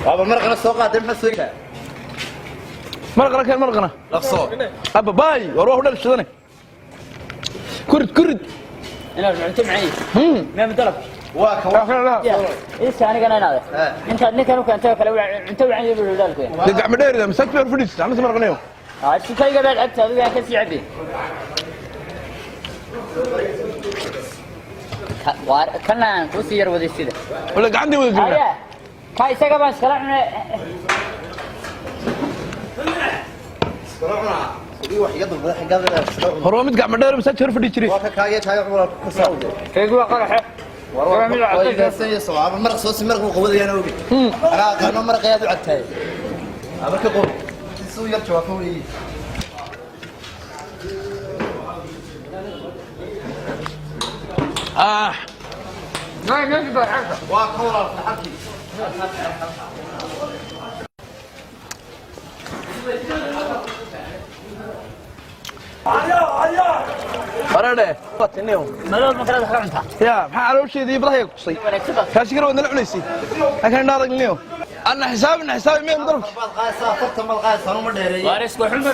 أبا مرقنا السوق قاعد محسوقها مرقنا كان مرقنا لفصو أبا باي وأروح ولا الشذنة كرد أنا أنت معي ما مدرب واك لا إيش أنا كنا هذا أنت نكانو كان أنت وعني بالولاد كوين دقع مدير ده مسك في الفلوس عم نسمع مرقنا شو تلقى بعد عبت هذا كسي عبي كنا كوسير ودي سيده ولا عندي ولا قلنا كاي سقى بس كلامنا سلامنا دي واحد يضرب قبل هو مدقع مدير مسك في الفلوس واك كاي تاي عمره كساود كيقول قرحه ورا من العقل سنه صعب مرق صوص مرق قوده انا اوغي انا كانوا مرق يا دعتاي هذا كقول سو يرجع فوي ما نجيب حاجه واكورا في حكي أرده فاتنيهم ما لو مكان خرنتها يا حالو شيء ذي بضحك قصي كاش كرو ندلع عليسي لكن نارك اليوم أنا حسابي ما مضرب القايصه فرت ما القايصه انا ما دheereeyay وارسكو حمد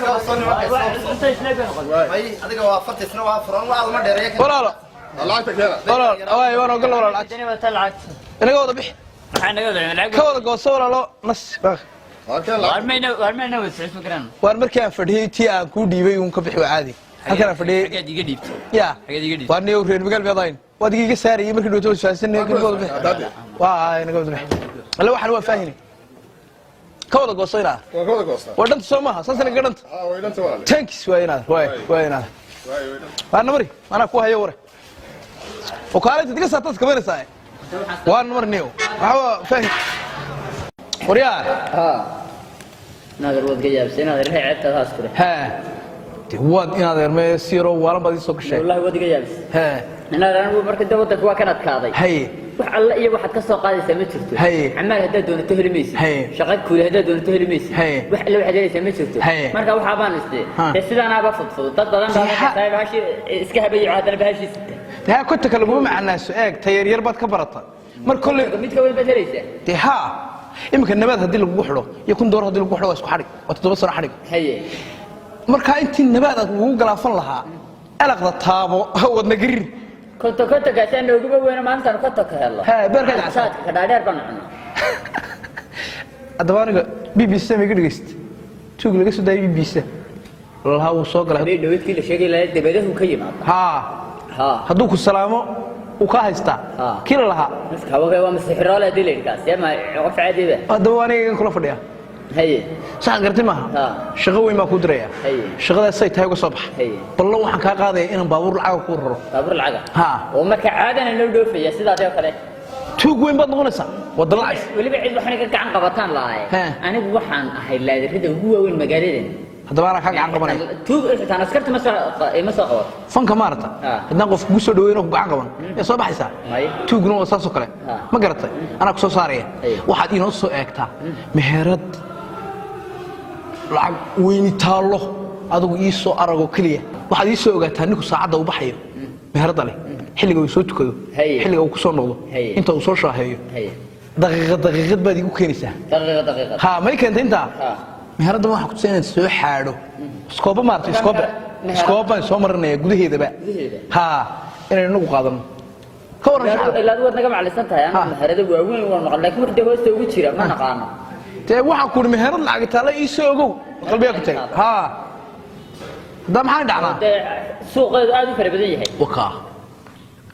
انت ايش نبي نقول اي adiga waa farti sano waa furan waa ma dheereeyay ولا lacagta kala ولا واي وانا اقول ولا العكس الدنيا طلعت انا قاعد ابيح waxaan naga wadayn lacag كودا قوس ولا لا نص باخ warmayna wadayn fikran waan markaan fadhiyay tii aan ku dhiibay uun ka bixi caadi halkaan fadhiyay xagad iga dhiibto ya xagad iga dhiibto waan niyo reer magaal beedayn waad iga saarayay markii dhooto faasinayn ka go'do waa ina go'do alla waxaan waa faahinay كودا قصيرة. كودا قصيرة. ودنت سومها سنسنا قدنت. ودنت ولا. تانكس ويناد ويناد. أنا مري أنا كوها يوري. وكالة تدقى ساتس كمان ساي. وان نمر نيو. هو فاهم. وريال. نادر ود جاب سنة نادر هي عدت هاسكره. ها. ود نادر ما يصيروا ولا بدي سوق شيء. والله ود جاب. ها. نادر أنا مركز دوتك وكانت كاضي. هي. wax alla iyo waxaad ka soo qaadaysaa ma jirto amal hadaa doonto helimaysid shaqad kuule hadaa doonto helimaysid wax alla waxaad helaysaa ma jirto marka waxa baan istee sidaanaaba fudfud dad badan baa tahay baashi iska habeeyo hadana baashi taa ku takalamu macna su'aag tayar yar baad ka barata mar kulli mid ka weyn baad helaysaa ha imka nabad hadii lagu xiro iyo kun door hadii lagu xiro waa isku xarig waa 7 sano xarig haye marka intii nabad aad ugu galaafan lahaa alaqda taabo wadna garir كنت قاعد أقول وين ما أنت كنت كهلا. ها بركة عساد كدادير بنعنا. أدوانك BBC ما يقدرست. تقول لك سوداء BBC. والله هو صاق له. ليه دويت كل شيء لا تبده هو كيما. ها. هدوك السلامة وكاهستا. كل لها. بس هو مسحر على دليل كاس يا ما عرف عادي به. أدوانك كل فديا. هي. سان قرتي معها. شغوي ما كودريا. شغلة سيت هاي الصبح. والله وحن كقاضي إن بابور العجل كورو. بابور العجل. ها. وما كعادة لو دوفي يا سيد هذا كله. توق وين بضغونسا وضلعش. واللي بعيد وحنا كعن قبطان لا. أنا بوحن هاي لا هذا هو وين مجالين. هذا ما راح عن قبنا. توق أنا سكرت مسا قوات. فن كمارتا. هذا قف جوسو دوينه بعن قبنا. يا صباح يسا. توق نو أساسه كله. ما قرأت. أنا كسو صارية. واحد ينص أكتا. مهرد. lacag weyn taalo adigu ii soo arago kaliya waxa ii soo ogaataa ninku saacada u baxayo meherada leh xilliga uu soo tukado xilliga uu ku soo noqdo inta uu soo shaaheeyo daqiiqad baad igu keenaysaa daqiiqad ha ma keenta inta meherada waxa ku tusaynaad soo xaadho iskooba maartay iskooba soo marinaya gudaheedaba ha inay nagu qaadano ka waran ilaa wad naga maclisan tahay aan meherada waaweyn waan maqan laakiin markii hoosta ugu jira ma naqaano تي واحد كل مهرد لعق تلا يسوقو قلبي أكتر ها ده محل دعنا سوق هذا فرق بديه وكا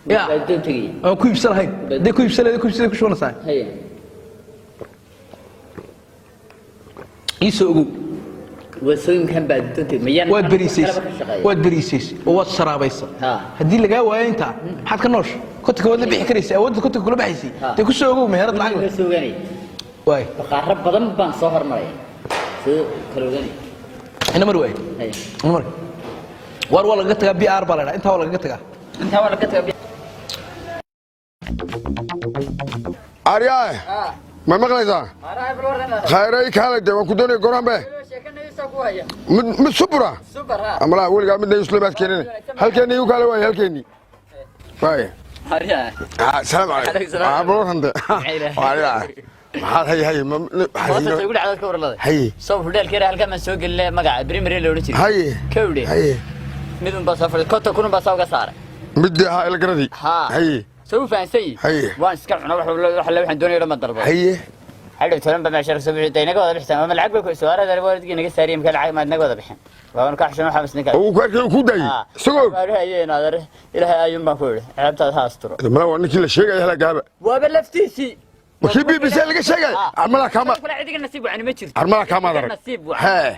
يا بدون تجي كوي بسلا هاي ده كوي بسلا كوي شو نساي هي يسوقو وسوين كان بدون تجي ميان واد بريسيس وواد سرابيس هدي اللي جاوا أنت حد كنوش كنت كود اللي بيحكي أود كنت كله بحسي ده كل سوقو مهرد لعق سوقني واي بقارب بدن بان صهر مري سو كلودني انا مروي اي انا مروي war wala laga tagaa BR baa la inta wala laga tagaa Ariyaay ma maqlaysaa khayray kale de waan ku doonay gorambe mid subra amala waliga mid islaamaad keenay halkeeni uu kale way halkeeni way Ariyaay salaam alaykum abro hande ariyaay هاي وصلت يقول على كور الله هاي صوف دال كده هلكا من سوق اللي مقع بريمري لو نجي هاي كودي هاي مدن بصفر كنت كون بصاوق صار بدي هاي القردي هاي سوف انسي هاي وان سكعنا وحلا وحن دوني لما ضربوا هاي حلو تلم بمعشر سبع دينك وهذا بحسن ما لعب لك سؤال هذا الولد نجي ساري يمكن عاي ما نقول هذا بحين وأنا كحشنا وحمس نكال وكان كوداي سقوط ما له أي نادر إلى أيام ما فور عبت هذا أسطورة ما هو أنك كل شيء هلا جاب وبلفتيسي وكيف بيسألك شيء عملا كمان كل عيدك النصيب وعني ما تشرت عملا كمان دار النصيب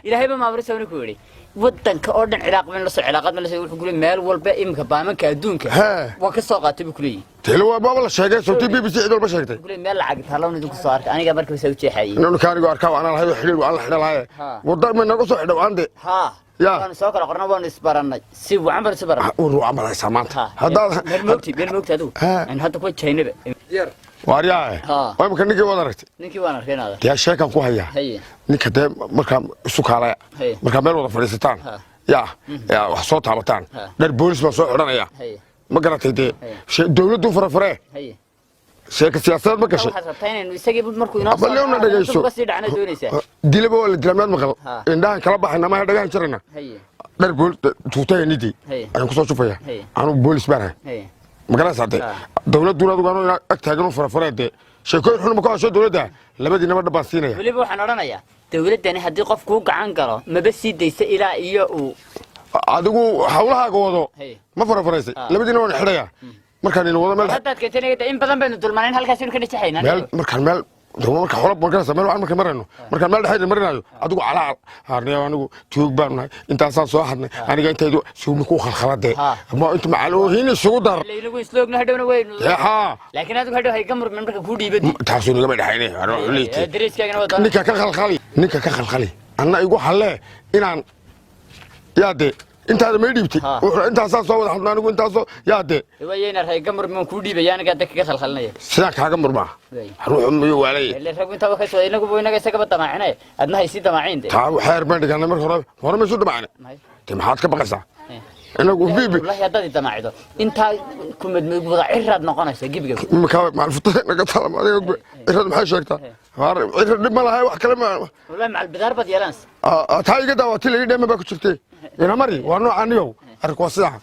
إلى هيبة ما برسوا نكوري ودن كأردن علاقة من لص علاقات من لص يقولون مال والباقي مكبامن كدونك وكساقات بكلي تلو بابا الشيء صوتي بيسأل بشكته يقولون مال عقد هلا ندوك صار أنا قبل كبسوي شيء حي إنه كان يقول أركب أنا هذا حلو وأنا حلو هاي وضع من نقص حلو عندي يا أنا ساكر قرنا بون إسبارنا سيب وعمر سبارنا ورو عمل سامانت هذا بالموت هذا إن هذا كوي شيء نبي وارياه وين كان نيجي وضرت نيجي وانا فين هذا يا شيخ كان كوهيا نيك ده مركب سكالة مركب مال ولا فريستان يا وحصوت عبتان ده البوليس مسؤول عنا يا ما قرأت هدي شيء دولة دو فرفرة شيء السياسات ما كشيء حسبتين يسقي مركو يناصر بل يوم ندري شو بس يدعنا دونيسة دي لبوا الدرامات مغل إن ده كلام بحنا ما هذا كان شرنا ده البول توتي ندي أنا كسر شوفيا أنا بوليس بره مقالة سعدي دولة كانوا أكتاجرون فرفرة ده شيء كل حلم كان شيء دولة ده لبدي نبض باسينه ولي بو حنورنا يا دولة ده هدي قف كوك عن كرا ما بس يديس إلى إياه عدو حولها قوضو ما فرفرة لبدي نون حرية مركان الوضع مال هذا كتير إن بدن بين الظلمانين هل كاسين كنا تحينا مال مركان مال دو مركان حولب مركان سماه عن مركان مرنو مركان مال حيد مرنو عدو على هارني وانو توق بان انت أساس واحد أنا جاي تيجي شو مكو خلخلات ده ما أنت معلو هنا سودر اللي يلقوا يسلوك نهدون وين ها لكن هذا هدو هاي كمر من مركان كودي بدي تحسون جماعة حيني أنا عليك دريس كأنه وضع نيكا كخلخلي نيكا كخلخلي أنا يقول حلا إن يا دي أنت هذا ما يديبتي أنت أساس صوت حنا نقول أنت أساس يا دي وين هاي كمر من كودي بيانا قاعد تكيس خلخلنا سلاك حاجة مربع روح أمي وعلي اللي ركبوا انت وكسو إنك بوينك سكبت تماعنا أدنى هي سيد تماعين ده تعال حير بندق أنا مرة هرب ما يسود معنا تمحات كبقسة أنا أقول بيبي والله هذا تماعده أنت كم بوضع عرض نقانا جيب مكان مع الفطور نقطع ما يقول عرض ما حشكته عرض ما لها واحد كلام والله مع البدار بدي ألانس تاي كده وتلي ده ما باكل شرتي أنا مري وأنا عنيو أركوا الساعة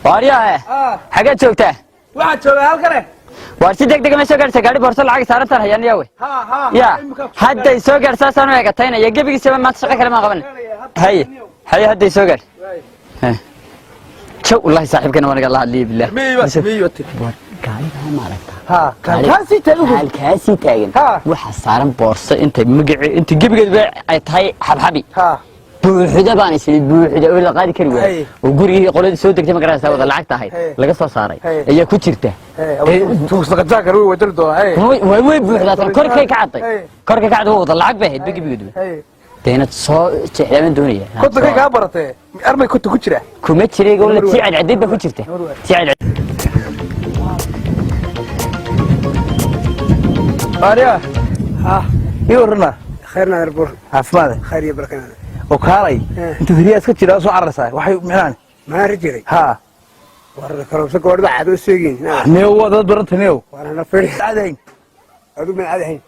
واريا حاجات شوكته واحد شوكه هالكره وارسي دق ما سوغر سغاري بورصه lacag saarantan hayaan yawe ya hadda soogar saasano eega tayna ya gabigiisa ma shaqo kale ma qaban hay hadda soogar شو والله صاحبك انا وانا الله عليه بالله ميوت gaariga ma aragta كاسي تاغن waxa saaran boorso inta magaci inta gabigeed ay tahay xabxabi buuxda baan isii buuxda oo la qaadi kari waay oo guriga qolada soo degtay ma garanaysaa wada lacag tahay laga soo saaray ayaa ku jirta tuugsaqa jaakar way wadal doo way buuxda tan korkay ka cadday wada lacag baa hayd gabigeed deynad soo jeexdaan doonaya kunta ka baratay armay kunta ku jira kuma jiray gobol tii cadcad ba ku jirta tii cadcad ariya يورنا خيرنا البر عفماده خير يبركنا وكالي انت فرياس كجيرا سو عرساي waxay micnaan ما رجري ها war karo soo goorda caado seegin neew wada barantaniyo warana firi aadayn adu min aadayn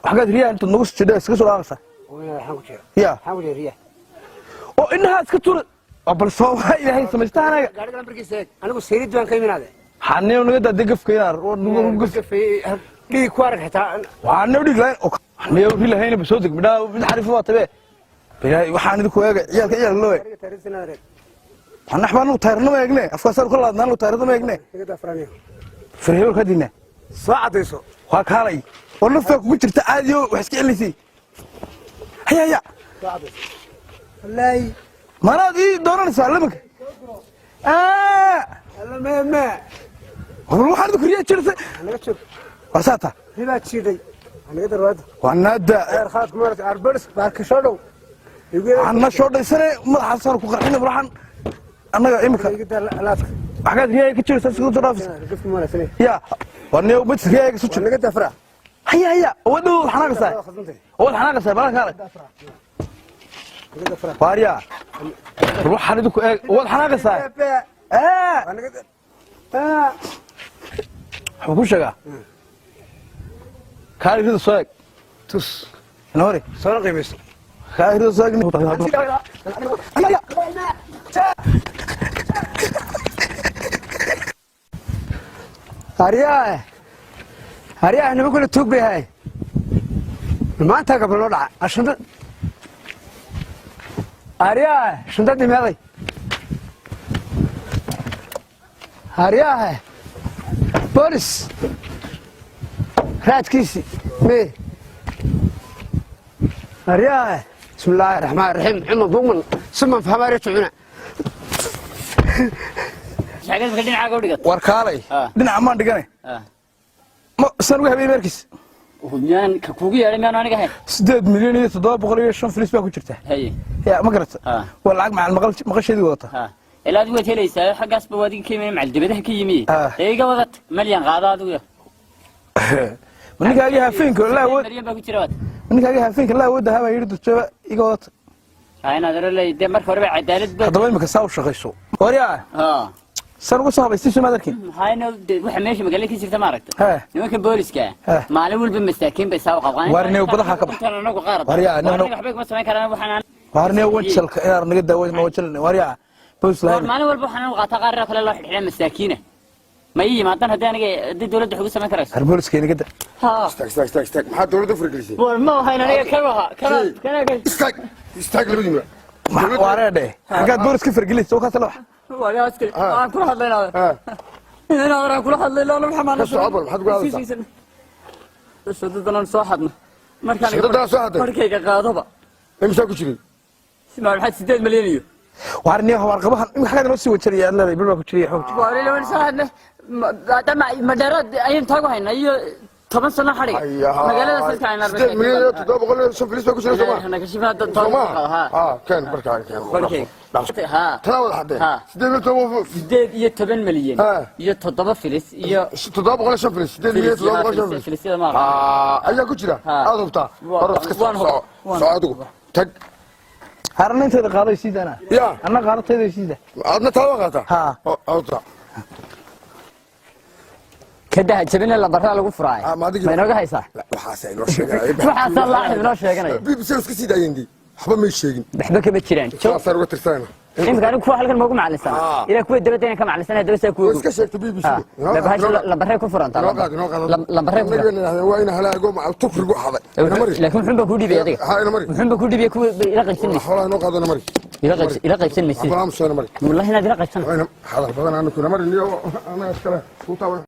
waxaad riyaa inta nagu sida iska soo aaqsa wayna waxaan ku jira ya waxaan ku jira riyaa oo inaha iska tur abal soo ilaahay sameeytaana gaariga lambarkiisa anigu seerid baan ka iminaade xaneeyo naga degafkayna oo nagu gafay dhig ku arag xitaa waxaan u dhiglayn oo neew rilahayn basoo deg midha mid xariif waa tabe bilaa waxaan idinku eega ciyaal loo أنا حبنا نطيرنا ما يجني أفكار كلها أدنى نطيرنا ما يجني فريور كدينا صعد يسوع وكالي ونفك قلت تعاليو وحسك اللي فيه هيا صعد والله ما دي دورنا نسلمك ما والله حد كريه تشرت انا شوف وساطه هنا تشيدي انا قدر واد ونادا غير خاطك مرت اربرس بارك شودو يقول عنا شو ديسنه مدح صار ku qarxin burxan anaga imika alaadka waxaad riyaa ka jirta isku daraafis qofka ma leeyahay ya warniyo mid riyaa ka soo naga dafra haya wadu xanaaqsan wad xanaaqsan balka واريا روح حردك واضح انا قصاي حبوش شقا كاري ريد صايق تس نوري صار قيمس كاري ريد صايق هريا هريا انا بقول توك بهاي ما انت قبل وضع عشان هريا شنو تدي مالي هريا بوليس رات كيسي مي هريا بسم الله الرحمن الرحيم عمر ضمن ثم فهم رجعنا شاغل فكدين عاقو دغت warkaalay dhinac ma dhiganay ma san ugu habay markis وميان كوغي يا ميان aniga hay 8 milyan iyo 705 flis baa ku jirta hay ya ma garata waa lacag macal maqashadii wadata ilaa aad helaysaa xagaas ba wadiga ka yimid macal dibadaha ka yimid eega wadat malyan qaada adigu maniga ayaha fiinka la wad malyan baa ku jira wad maniga ayaha fiinka la wad haba yiri dadjaba iga wadata ayna daralay de marka hore cadaalad baa hadaba imika saaw shaqayso wariya san ugu soo habaystay sumadarkii hayna waxa meesha magaalada ka jirta ma aragto nimanka booliska maalin walba masaakiin bay saaw qabqaan warneew badaha ka bax wariya waxba kuma sameyn karaan waxaan warneew wajalka inaar naga daawayn ma wajalna wariya boos lahayn maalin walba waxaan u qaataa qaar kale loo xidhay masaakiina ma yimaadaan hadda aniga dawladda xugu sameyn karayso har booliska inaga da استاك maxaa dawladda furgelisay war ma hayna aniga استاك labadiina wareede hagaad booliska fargelisay oo ka talo ولا اسكت انا كل حد لنا انا ورا كل حد لنا محمد صعب maxaad ku hadlaysaa شددنا صاحبنا markaan shaqada soo haday markayga qaadaba imisa ku jiray simaa waxaad 8 milyan iyo warniyo warqabahan in xaga noo sii wajariya Allah bil baa ku jiray xoog wareele wan saahadna dama madarad ayaan taago hayna iyo 10 sano xariga magaalada salka ayna arbaa milyan 700 flis baa ku jiray Soomaa ana ka shifaa dad taago kan barkaan ها تناول حد سديد iyo 10 milyan iyo 7 filis iyo 700 flis 8 milyan 700 filis ma ayaa ku jira aad hubta socodku tag harna inteeda qaaday sidana ya anna qaadatayda sida adna tawa qaata ha awta kada jabina la baraa lagu furaay ma inaga haysaa waxaas ay noo sheegay waxaas Allah inoo sheeganay BBC iska sii daayeen waxba ma sheegin waxba kama jiraan sar uga tirsanayna imka anigu kuwa halkan moogu macalisan ila kuwa dabadeen ka macalisan dabasa kuwa iska sheegtay BBC la baray ku furanta la baray waa ina halaago ma tukrigu xaday laakiin wuxuu ba ku dhibay adiga wuxuu ba ku dhibay kuwa ila qaybsanay xoolaha noo qaadana mari ila qaybsanay wallahi ina ila qaybsanay wallahi ina ila qaybsanay hadal badan aan ku mari niyo ana iskala ku taaban